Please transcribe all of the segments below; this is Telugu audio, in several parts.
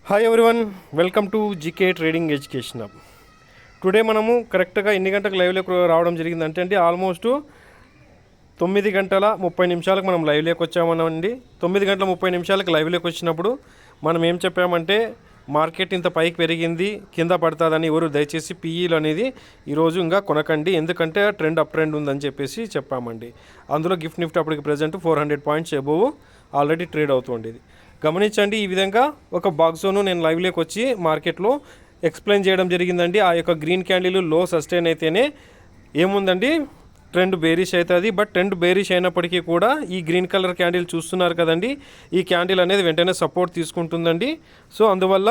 Hi everyone, welcome to GK trading education hub. Today మనము కరెక్ట్గా ఎన్ని గంటలకు లైవ్లోకి రావడం జరిగిందంటే అండి ఆల్మోస్ట్ 9:30 మనం లైవ్లోకి వచ్చామనండి. 9:30 లైవ్లోకి వచ్చినప్పుడు మనం ఏం చెప్పామంటే మార్కెట్ ఇంత పైకి పెరిగింది, కింద పడుతుందని ఎవరు దయచేసి పీఈలు అనేది ఈరోజు ఇంకా కొనకండి, ఎందుకంటే ట్రెండ్ అప్ ట్రెండ్ ఉందని చెప్పేసి చెప్పామండి. అందులో గిఫ్ట్ నిఫ్టీ అప్పటికి present 400 points above already trade అవుతుండేది. గమనించండి, ఈ విధంగా ఒక బాక్స్ జోను నేను లైవ్లోకి వచ్చి మార్కెట్లో ఎక్స్ప్లెయిన్ చేయడం జరిగిందండి. ఆ యొక్క గ్రీన్ క్యాండిల్ లో సస్టైన్ అయితేనే ఏముందండి ట్రెండ్ బేరిష్ అవుతుంది. బట్ ట్రెండ్ బేరిష్ అయినప్పటికీ కూడా ఈ గ్రీన్ కలర్ క్యాండిల్ చూస్తున్నారు కదండి, ఈ క్యాండిల్ అనేది వెంటనే సపోర్ట్ తీసుకుంటుందండి. సో అందువల్ల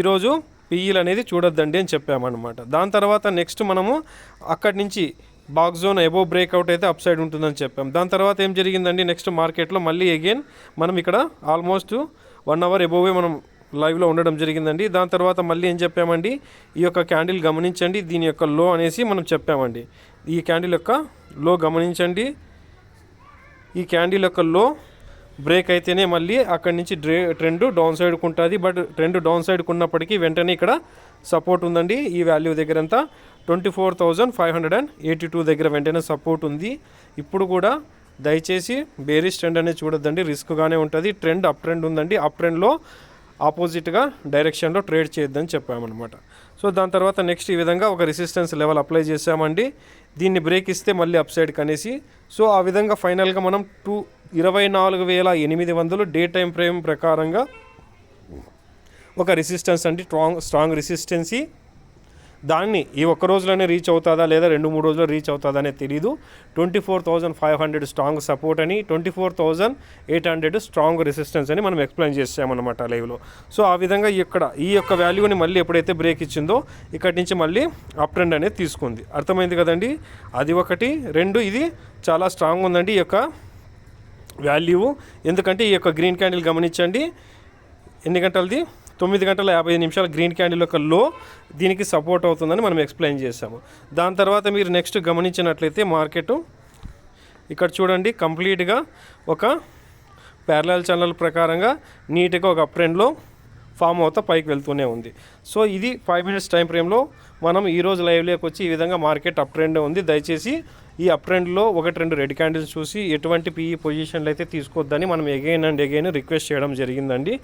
ఈరోజు పీఈలు అనేది చూడొద్దండి అని చెప్పామన్నమాట. దాని తర్వాత నెక్స్ట్ మనము అక్కడి నుంచి బాక్స్ జోన్ ఎబో బ్రేక్అవుట్ అయితే అప్ సైడ్ ఉంటుందని చెప్పాం. దాని తర్వాత ఏం జరిగిందండి, నెక్స్ట్ మార్కెట్లో మళ్ళీ అగైన్ మనం ఇక్కడ ఆల్మోస్ట్ 1 అవర్ ఎబోవే మనం లైవ్లో ఉండడం జరిగిందండి. దాని తర్వాత మళ్ళీ ఏం చెప్పామండి, ఈ యొక్క క్యాండిల్ గమనించండి, దీని యొక్క లో అనేసి మనం చెప్పామండి. ఈ క్యాండిల్ యొక్క లో గమనించండి, ఈ క్యాండిల్ యొక్క లో బ్రేక్ అయితేనే మళ్ళీ అక్కడి నుంచి ట్రెండ్ డౌన్ సైడ్కు ఉంటుంది. బట్ ట్రెండ్ డౌన్ సైడ్కు ఉన్నప్పటికీ వెంటనే ఇక్కడ సపోర్ట్ ఉందండి. ఈ వాల్యూ దగ్గర అంతా 24,582 దగ్గర వెంటనే సపోర్ట్ ఉంది. ఇప్పుడు కూడా దయచేసి బేరిష్ ట్రెండ్ అనేది చూడొద్దండి, రిస్క్గానే ఉంటుంది. ట్రెండ్ అప్ ట్రెండ్ ఉందండి, అప్ ట్రెండ్లో ఆపోజిట్గా డైరెక్షన్లో ట్రేడ్ చేయొద్దని చెప్పామన్నమాట. సో దాని తర్వాత నెక్స్ట్ ఈ విధంగా ఒక రెసిస్టెన్స్ లెవెల్ అప్లై చేసామండి. దీన్ని బ్రేక్ ఇస్తే మళ్ళీ అప్ సైడ్ కనేసి, సో ఆ విధంగా ఫైనల్గా మనం 24,800 డే టైం ఫ్రేమ్ ప్రకారంగా ఒక రెసిస్టెన్స్ అండి, స్ట్రాంగ్ రెసిస్టెన్సీ. దాన్ని ఈ ఒక్క రోజులోనే రీచ్ అవుతుందా లేదా 2-3 రోజుల్లో రీచ్ అవుతుందా అనేది తెలీదు. 24,500 స్ట్రాంగ్ సపోర్ట్ అని, 24,800 స్ట్రాంగ్ రెసిస్టెన్స్ అని మనం ఎక్స్ప్లెయిన్ చేసామన్నమాట లైవ్లో. సో ఆ విధంగా ఈ యొక్క వాల్యూని మళ్ళీ ఎప్పుడైతే బ్రేక్ ఇచ్చిందో ఇక్కడి నుంచి మళ్ళీ అప్ ట్రెండ్ అనేది తీసుకుంది. అర్థమైంది కదండి, అది ఒకటి. రెండు, ఇది చాలా స్ట్రాంగ్ ఉందండి ఈ యొక్క వాల్యూ. ఎందుకంటే ఈ యొక్క గ్రీన్ క్యాండిల్ గమనించండి, ఎన్ని గంటలది, 9:55 గ్రీన్ క్యాండిల్ యొక్క లో దీనికి సపోర్ట్ అవుతుందని మనం ఎక్స్ప్లెయిన్ చేసాము. దాని తర్వాత మీరు నెక్స్ట్ గమనించినట్లయితే మార్కెట్ ఇక్కడ చూడండి, కంప్లీట్గా ఒక ప్యారలల్ ఛానల్ ప్రకారంగా నీట్గా ఒక అప్ ట్రెండ్లో ఫామ్ అవుతా పైకి వెళ్తూనే ఉంది. సో ఇది 5 మినిట్స్ టైం ఫ్రేమ్లో మనం ఈరోజు లైవ్లోకి వచ్చి ఈ విధంగా మార్కెట్ అప్ ట్రెండ్ ఉంది. దయచేసి ఈ అప్ ట్రెండ్లో 1-2 రెడ్ క్యాండిల్స్ చూసి ఎటువంటి పీఈ పొజిషన్లు అయితే తీసుకోవద్దని మనం అగైన్ అండ్ అగైన్ రిక్వెస్ట్ చేయడం జరిగిందండి.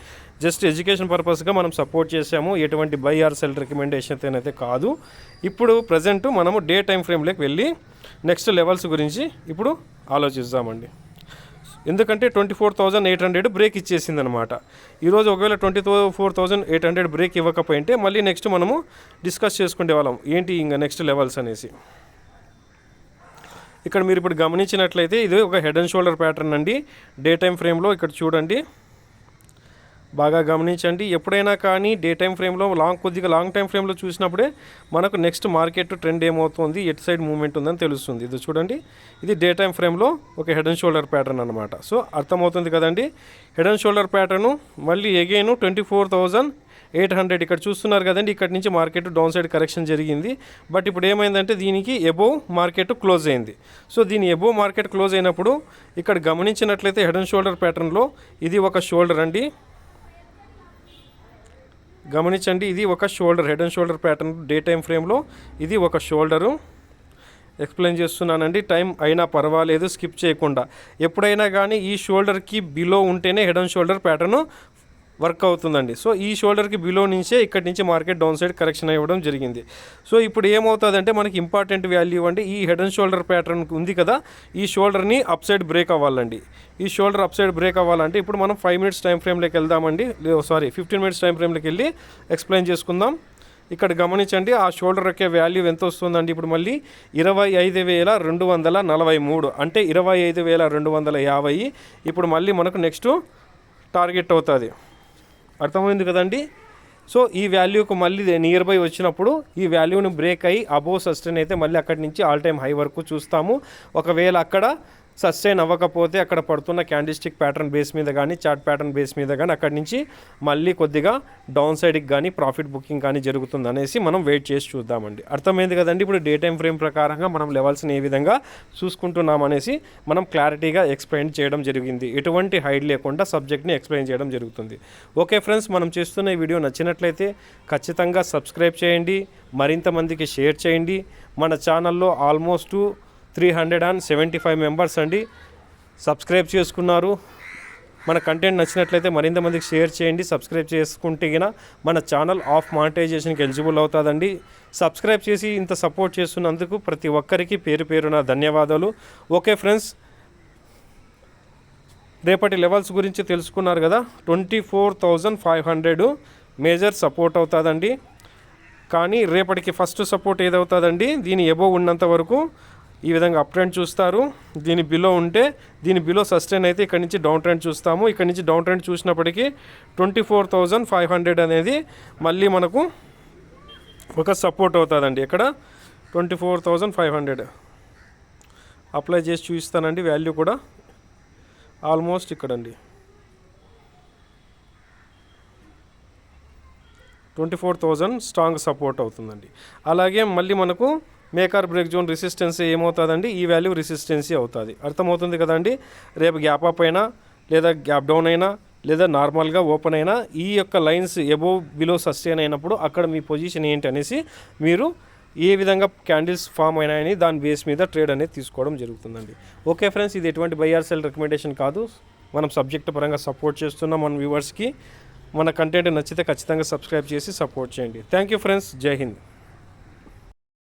జస్ట్ ఎడ్యుకేషన్ పర్పస్గా మనం సపోర్ట్ చేసాము, ఎటువంటి బై ఆర్ సెల్ రికమెండేషన్ అయితే కాదు. ఇప్పుడు ప్రజెంట్ మనము డే టైం ఫ్రేమ్లోకి వెళ్ళి నెక్స్ట్ లెవెల్స్ గురించి ఇప్పుడు ఆలోచిద్దామండి. ఎందుకంటే 24,800 బ్రేక్ ఇచ్చేసిందనమాట. ఈరోజు ఒకవేళ 24,800 బ్రేక్ ఇవ్వకపోయింటే మళ్ళీ నెక్స్ట్ మనము డిస్కస్ చేసుకునే వాళ్ళం ఏంటి ఇంకా నెక్స్ట్ లెవెల్స్ అనేసి. ఇక్కడ మీరు ఇప్పుడు గమనించినట్లయితే ఇది ఒక హెడ్ అండ్ షోల్డర్ ప్యాటర్న్ అండి డే టైం ఫ్రేమ్లో. ఇక్కడ చూడండి, బాగా గమనించండి. ఎప్పుడైనా కానీ డే టైం ఫ్రేమ్లో కొద్దిగా లాంగ్ టైం ఫ్రేమ్లో చూసినప్పుడే మనకు నెక్స్ట్ మార్కెట్ ట్రెండ్ ఏమవుతుంది, ఎటు సైడ్ మూవ్మెంట్ ఉందని తెలుస్తుంది. ఇది చూడండి, ఇది డే టైం ఫ్రేమ్లో ఒక హెడ్ అండ్ షోల్డర్ ప్యాటర్న్ అనమాట. సో అర్థమవుతుంది కదండి, హెడ్ అండ్ షోల్డర్ ప్యాటర్ను మళ్ళీ అగైన్ 24,800 ఇక్కడ చూస్తున్నారు కదండి. ఇక్కడ నుంచి మార్కెట్ డౌన్ సైడ్ కరెక్షన్ జరిగింది. బట్ ఇప్పుడు ఏమైందంటే దీనికి ఎబోవ్ మార్కెట్ క్లోజ్ అయింది. సో దీని ఎబోవ్ మార్కెట్ క్లోజ్ అయినప్పుడు ఇక్కడ గమనించినట్లయితే హెడ్ అండ్ షోల్డర్ ప్యాటర్న్లో ఇది ఒక షోల్డర్ అండి. గమనించండి, ఇది ఒక shoulder, head and shoulder pattern day time ఫ్రేమ్లో ఇది ఒక షోల్డరు. ఎక్స్ప్లెయిన్ చేస్తున్నానండి, టైం అయినా పర్వాలేదు స్కిప్ చేయకుండా. ఎప్పుడైనా కానీ ఈ షోల్డర్కి బిలో ఉంటేనే head and shoulder pattern work అవుతుందండి. సో ఈ షోల్డర్కి బిలో నుంచే ఇక్కడి నుంచి మార్కెట్ డౌన్ సైడ్ కరెక్షన్ అవ్వడం జరిగింది. సో ఇప్పుడు ఏమవుతుందంటే మనకి ఇంపార్టెంట్ వాల్యూ అండి, ఈ హెడ్ అండ్ షోల్డర్ ప్యాటర్న్ ఉంది కదా, ఈ షోల్డర్ని అప్ సైడ్ బ్రేక్ అవ్వాలండి. ఈ షోల్డర్ అప్ సైడ్ బ్రేక్ అవ్వాలంటే ఇప్పుడు మనం 5 మినిట్స్ టైం ఫ్రేమ్లోకి వెళ్దామండి, 15 మినిట్స్ టైం ఫ్రేమ్లోకి వెళ్ళి ఎక్స్ప్లెయిన్ చేసుకుందాం. ఇక్కడ గమనించండి, ఆ షోల్డర్ యొక్క వాల్యూ ఎంత వస్తుందండి, ఇప్పుడు మళ్ళీ 25,243 అంటే 25,250 ఇప్పుడు మళ్ళీ మనకు నెక్స్ట్ టార్గెట్ అవుతుంది. అర్థమైంది కదండి. సో ఈ వాల్యూకు మళ్ళీ నియర్ బై వచ్చినప్పుడు ఈ వాల్యూని బ్రేక్ అయ్యి అబోవ్ సస్టైన్ అయితే మళ్ళీ అక్కడి నుంచి ఆల్ టైమ్ హై వరకు చూస్తాము. ఒకవేళ అక్కడ సస్టైన్ అవ్వకపోతే అక్కడ పడుతున్న క్యాండిస్టిక్ ప్యాటర్న్ బేస్ మీద కానీ చార్ట్ ప్యాటర్న్ బేస్ మీద కానీ అక్కడి నుంచి మళ్ళీ కొద్దిగా డౌన్ సైడ్కి కానీ ప్రాఫిట్ బుకింగ్ కానీ జరుగుతుంది అనేసి మనం వెయిట్ చేసి చూద్దామండి. అర్థమైంది కదండి. ఇప్పుడు డే టైం ఫ్రేమ్ ప్రకారంగా మనం లెవెల్స్ని ఏ విధంగా చూసుకుంటున్నాం అనేసి మనం క్లారిటీగా ఎక్స్ప్లెయిన్ చేయడం జరిగింది. ఎటువంటి హైడ్ లేకుండా సబ్జెక్ట్ని ఎక్స్ప్లెయిన్ చేయడం జరుగుతుంది. ఓకే ఫ్రెండ్స్, మనం చేస్తున్న ఈ వీడియో నచ్చినట్లయితే ఖచ్చితంగా సబ్స్క్రైబ్ చేయండి, మరింత మందికి షేర్ చేయండి. మన ఛానల్లో ఆల్మోస్ట్ 375 మెంబర్స్ అండి సబ్స్క్రైబ్ చేసుకున్నారు. మన కంటెంట్ నచ్చినట్లయితే మరింత మందికి షేర్ చేయండి. సబ్స్క్రైబ్ చేసుకుంటే గిన మన ఛానల్ ఆఫ్ మానిటైజేషన్కి ఎలిజిబుల్ అవుతుందండి. సబ్స్క్రైబ్ చేసి ఇంత సపోర్ట్ చేస్తున్నందుకు ప్రతి ఒక్కరికి పేరు పేరున ధన్యవాదాలు. ఓకే ఫ్రెండ్స్, రేపటి లెవెల్స్ గురించి తెలుసుకున్నారు కదా. 24,500 మేజర్ సపోర్ట్ అవుతుందండి. కానీ రేపటికి ఫస్ట్ సపోర్ట్ ఏదవుతుందండి, దీని ఎబోవ్ ఉన్నంత వరకు ఈ విధంగా అప్ ట్రెండ్ చూస్తారు. దీని బిలో ఉంటే, దీని బిలో సస్టైన్ అయితే ఇక్కడ నుంచి డౌన్ ట్రెండ్ చూస్తాము. ఇక్కడ నుంచి డౌన్ ట్రెండ్ చూసినప్పటికీ 24,500 అనేది మళ్ళీ మనకు ఒక సపోర్ట్ అవుతుందండి. ఇక్కడ 24,500 అప్లై చేసి చూపిస్తానండి. వాల్యూ కూడా ఆల్మోస్ట్ ఇక్కడండి 24,000 స్ట్రాంగ్ సపోర్ట్ అవుతుందండి. అలాగే మళ్ళీ మనకు మేకర్ బ్రేక్ జోన్ రెసిస్టెన్సీ ఏమవుతుందండి, ఈ వాల్యూ రెసిస్టెన్సీ అవుతుంది. అర్థమవుతుంది కదండి. రేపు గ్యాప్ అప్ అయినా లేదా గ్యాప్ డౌన్ అయినా లేదా నార్మల్గా ఓపెన్ అయినా ఈ యొక్క లైన్స్ ఎబోవ్ బిలో సస్టైన్ అయినప్పుడు అక్కడ మీ పొజిషన్ ఏంటి అనేసి మీరు ఏ విధంగా క్యాండిల్స్ ఫామ్ అయినాయని దాని బేస్ మీద ట్రేడ్ అనేది తీసుకోవడం జరుగుతుందండి. ఓకే ఫ్రెండ్స్, ఇది ఎటువంటి బై ఆర్ సెల్ రికమెండేషన్ కాదు. మనం సబ్జెక్ట్ పరంగా సపోర్ట్ చేస్తున్నాం మన వ్యూవర్స్కి. మన కంటెంట్ నచ్చితే ఖచ్చితంగా సబ్స్క్రైబ్ చేసి సపోర్ట్ చేయండి. Thank you friends. జై హింద్.